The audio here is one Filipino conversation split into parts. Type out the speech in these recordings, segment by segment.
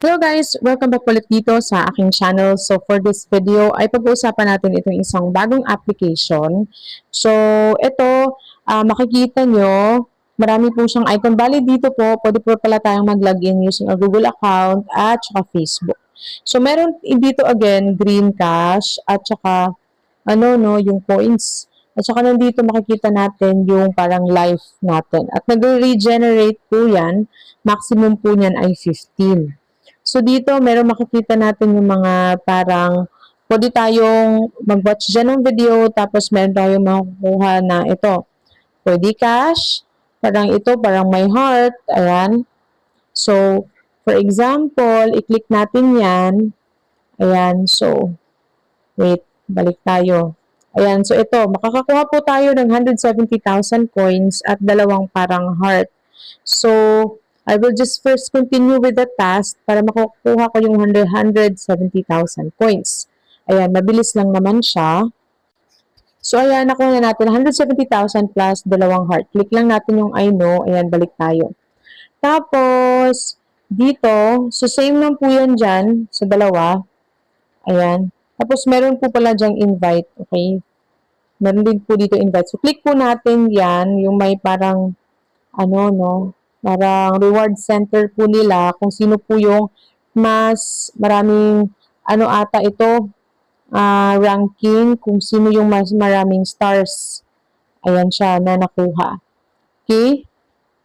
Hello guys! Welcome back ulit dito sa aking channel. So for this video ay pag-uusapan natin itong isang bagong application. So ito, makikita nyo, marami po siyang icon. Bali dito po, pwede po pala tayong mag-login using a Google account at saka Facebook. So meron dito again, green cash at saka yung coins. At saka nandito makikita natin yung parang life natin. At nag-regenerate po yan, maximum po niyan ay 15. So dito, meron makikita natin yung mga parang pwede tayong mag-watch dyan ng video, tapos meron tayong makukuha na ito. Pwede cash, parang ito, parang my heart, ayan. So, for example, i-click natin yan. Ayan, so, wait, balik tayo. Ayan, so ito, makakakuha po tayo ng 170,000 coins at dalawang parang heart. So, I will just first continue with the task para makukuha ko yung 170,000 coins. Ayan, mabilis lang naman siya. So, ayan, nakuha na natin 170,000 plus dalawang heart. Click lang natin yung I know. Ayan, balik tayo. Tapos, dito, so same lang po yan dyan sa dalawa. Ayan. Tapos, meron po pala dyang invite. Okay? Meron din po dito invite. So, click po natin yan, yung may parang, parang reward center po nila, kung sino po yung mas maraming, ata ito, ranking, kung sino yung mas maraming stars. Ayan siya na nakuha. Okay?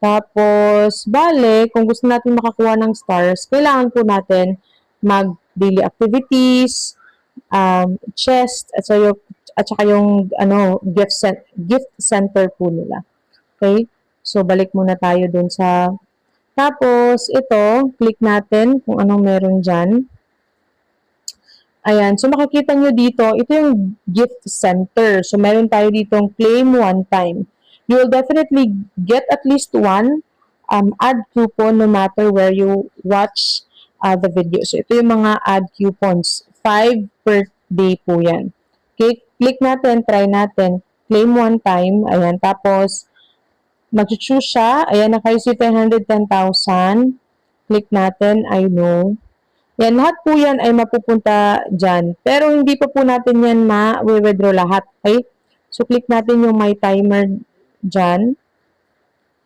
Tapos, bale, kung gusto natin makakuha ng stars, kailangan po natin mag-daily activities, chest, at saka yung gift center po nila. Okay? So, balik muna tayo dun sa... Tapos, ito, click natin kung anong meron dyan. Ayan. So, makikita nyo dito, ito yung gift center. So, meron tayo ditong claim one time. You will definitely get at least one ad coupon no matter where you watch the video. So, ito yung mga ad coupons. 5 per day po yan. Okay? Click natin, try natin. Claim one time. Ayan. Tapos, mag-choose siya. Ayan, naka-receive 110,000. Click natin, I know. Yan, lahat po yan ay mapupunta dyan. Pero hindi pa po natin yan ma-withdraw lahat. Okay? So, click natin yung my timer dyan.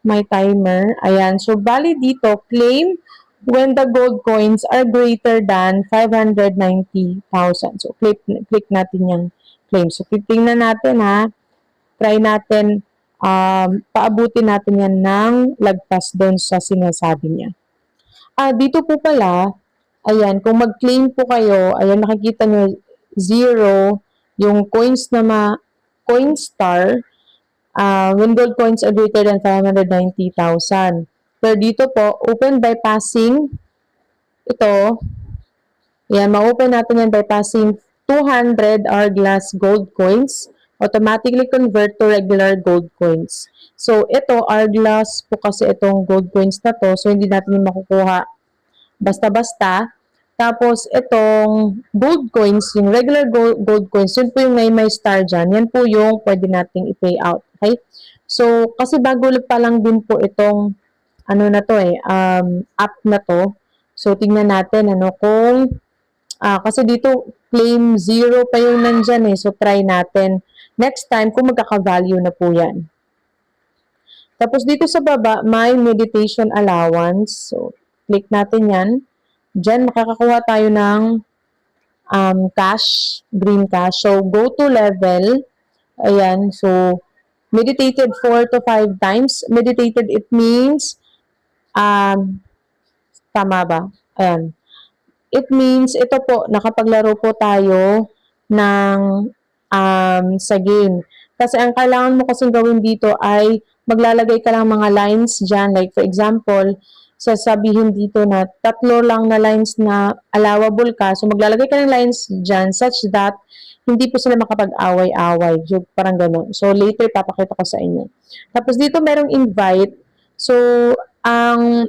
My timer. Ayan. So, bali dito, claim when the gold coins are greater than 590,000. So, click natin yung claim. So, tingnan natin ha. Try natin paabutin natin yan ng lagpas doon sa sinasabi niya. Dito po pala, ayan, kung mag-claim po kayo, ayan, nakikita nyo, 0, yung coins na coin star, when gold coins are greater than 590,000. Pero dito po, open by passing, ito, ayan, ma-open natin yan by passing 200 hourglass gold coins, automatically convert to regular gold coins. So, ito, hourglass po kasi itong gold coins na to. So, hindi natin yung makukuha basta-basta. Tapos, itong gold coins, yung regular gold coins, yun po yung may star dyan. Yan po yung pwede nating i-pay out. Okay? So, kasi bago pa lang din po itong, app na to. So, tingnan natin, kung, kasi dito, claim 0 pa yung nandyan eh. So, try natin next time kung magkaka-value na po yan. Tapos dito sa baba, may meditation allowance. So, click natin yan. Diyan, makakakuha tayo ng cash, green cash. So, go to level. Ayan, so, meditated 4 to 5 times. Meditated, it means, tama ba? Ayan. It means, ito po, nakapaglaro po tayo ng sa game. Kasi ang kailangan mo kasing gawin dito ay maglalagay ka lang mga lines dyan. Like for example, sasabihin dito na 3 lang na lines na allowable ka. So maglalagay ka ng lines dyan such that hindi po sila makapag-away-away. Parang gano'n. So later papakita ko sa inyo. Tapos dito merong invite. So ang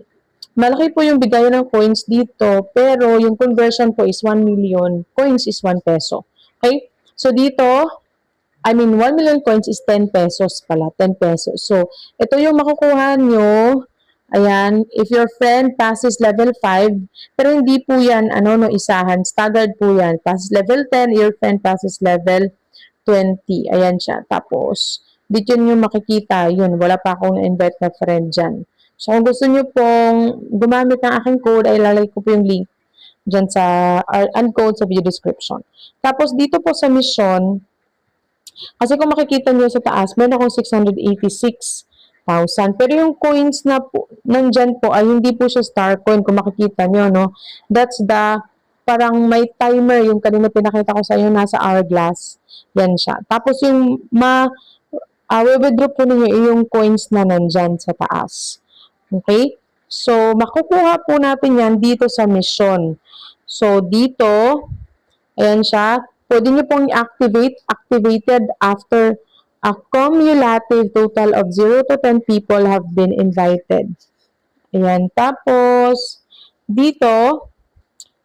malaki po yung bigay ng coins dito, pero yung conversion po is 1 million. Coins is 1 peso. Okay? So, dito, 1 million coins is 10 pesos pala. 10 pesos. So, ito yung makukuha nyo. Ayan, if your friend passes level 5, pero hindi po yan, isahan, staggered po yan. Passes level 10, your friend passes level 20. Ayan siya. Tapos, dito nyo makikita, yun, wala pa akong invite na friend dyan. So, kung gusto nyo pong gumamit ng aking code, ay lalagay ko po yung link dyan sa, and code sa video description. Tapos, dito po sa mission, kasi kung makikita nyo sa taas, meron akong 686,000. Pero yung coins na po, nandyan po, ay hindi po siya star coin, kung makikita nyo, no? That's the, parang may timer, yung kanina pinakita ko sa inyo, nasa hourglass. Yan siya. Tapos yung withdraw po ninyo yung coins na nandyan sa taas. Okay? So, makukuha po natin yan dito sa mission. So, dito, ayan siya. Pwede nyo pong i-activate, activated after a cumulative total of 0 to 10 people have been invited. Ayan. Tapos, dito,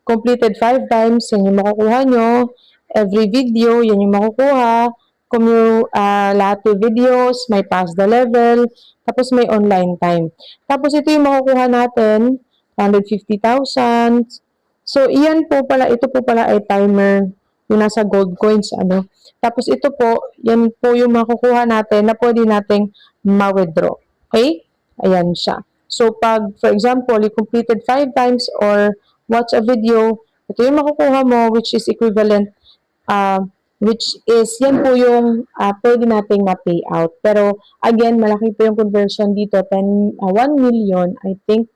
completed 5 times, yan yung makukuha nyo. Every video, yan yung makukuha. Cumulative videos, may pass the level, tapos may online time. Tapos ito yung makukuha natin, 150,000. So, ito po pala ay timer, yung nasa gold coins, Tapos ito po, yan po yung makukuha natin na pwede nating ma-withdraw. Okay? Ayan siya. So, pag, for example, you completed 5 times or watch a video, ito yung makukuha mo, which is equivalent, yan po yung pwede nating ma-pay out. Pero, again, malaki po yung conversion dito, 1 million, I think,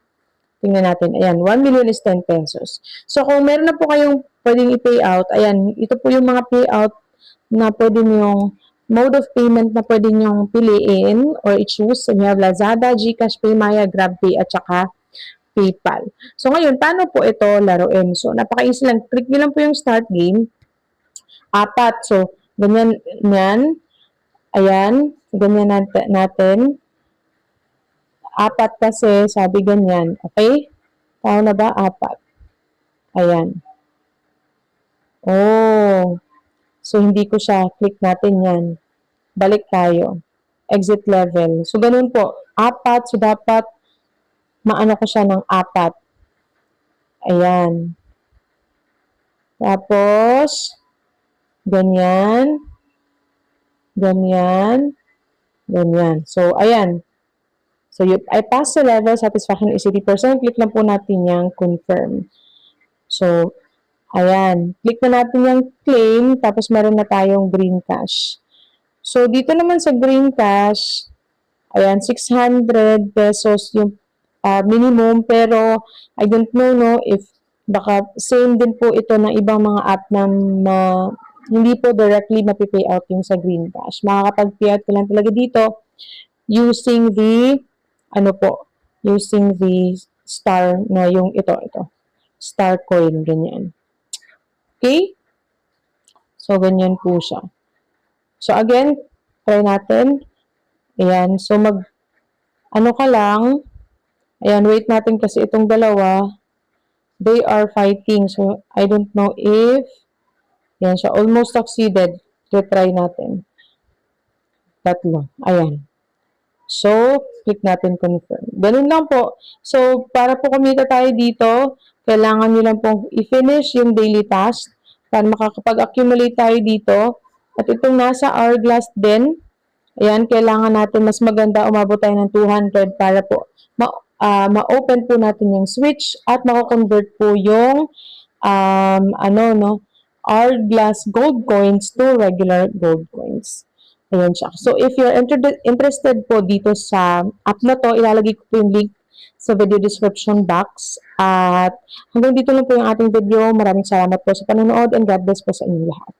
tingnan natin, ayan, 1 million is 10 pesos. So, kung meron na po kayong pwedeng i-pay out, ayan, ito po yung mga payout na pwede niyong mode of payment na pwede niyong piliin or i-choose. So, you have Lazada, GCash, PayMaya, GrabPay, at saka PayPal. So, ngayon, paano po ito laruin? So, napaka-easy lang. Click nyo lang po yung start game. 4. So, ganyan yan. Ayan. Ganyan natin. 4 kasi, sabi ganyan. Okay? Paano na ba? 4. Ayan. Oh. So, hindi ko siya. Click natin yan. Balik tayo. Exit level. So, ganun po. 4. So, dapat maano ko siya ng 4. Ayan. Tapos, ganyan. Ganyan. Ganyan. So, ayan. So, I pass the level, satisfaction is 80%. Click lang po natin yung confirm. So, ayan. Click na natin yung claim, tapos meron na tayong green cash. So, dito naman sa green cash, ayan, 600 pesos yung minimum, pero I don't know if baka same din po ito ng ibang mga app na hindi po directly mapipay out yung sa green cash. Makakapag-pay out ko lang talaga dito using the using the star na yung ito, star coin, ganyan. Okay? So, ganyan po siya. So, again, try natin. Ayan. So, ka lang. Ayan, wait natin kasi itong dalawa, they are fighting. So, I don't know if, ayan siya, almost succeeded. Try natin. Tatlo. Ayan. So, click natin confirm. Ganun lang po. So, para po kumita tayo dito, kailangan nyo lang pong i-finish yung daily task para makakapag-accumulate tayo dito. At itong nasa hourglass din, ayan, kailangan natin mas maganda, umabot tayo ng 200 para po ma-open po natin yung switch at makakonvert po yung hourglass gold coins to regular gold coins. Ayan siya. So, if you're interested po dito sa app na to, ilalagay ko po yung link sa video description box. At hanggang dito lang po yung ating video. Maraming salamat po sa panonood and God bless po sa inyong lahat.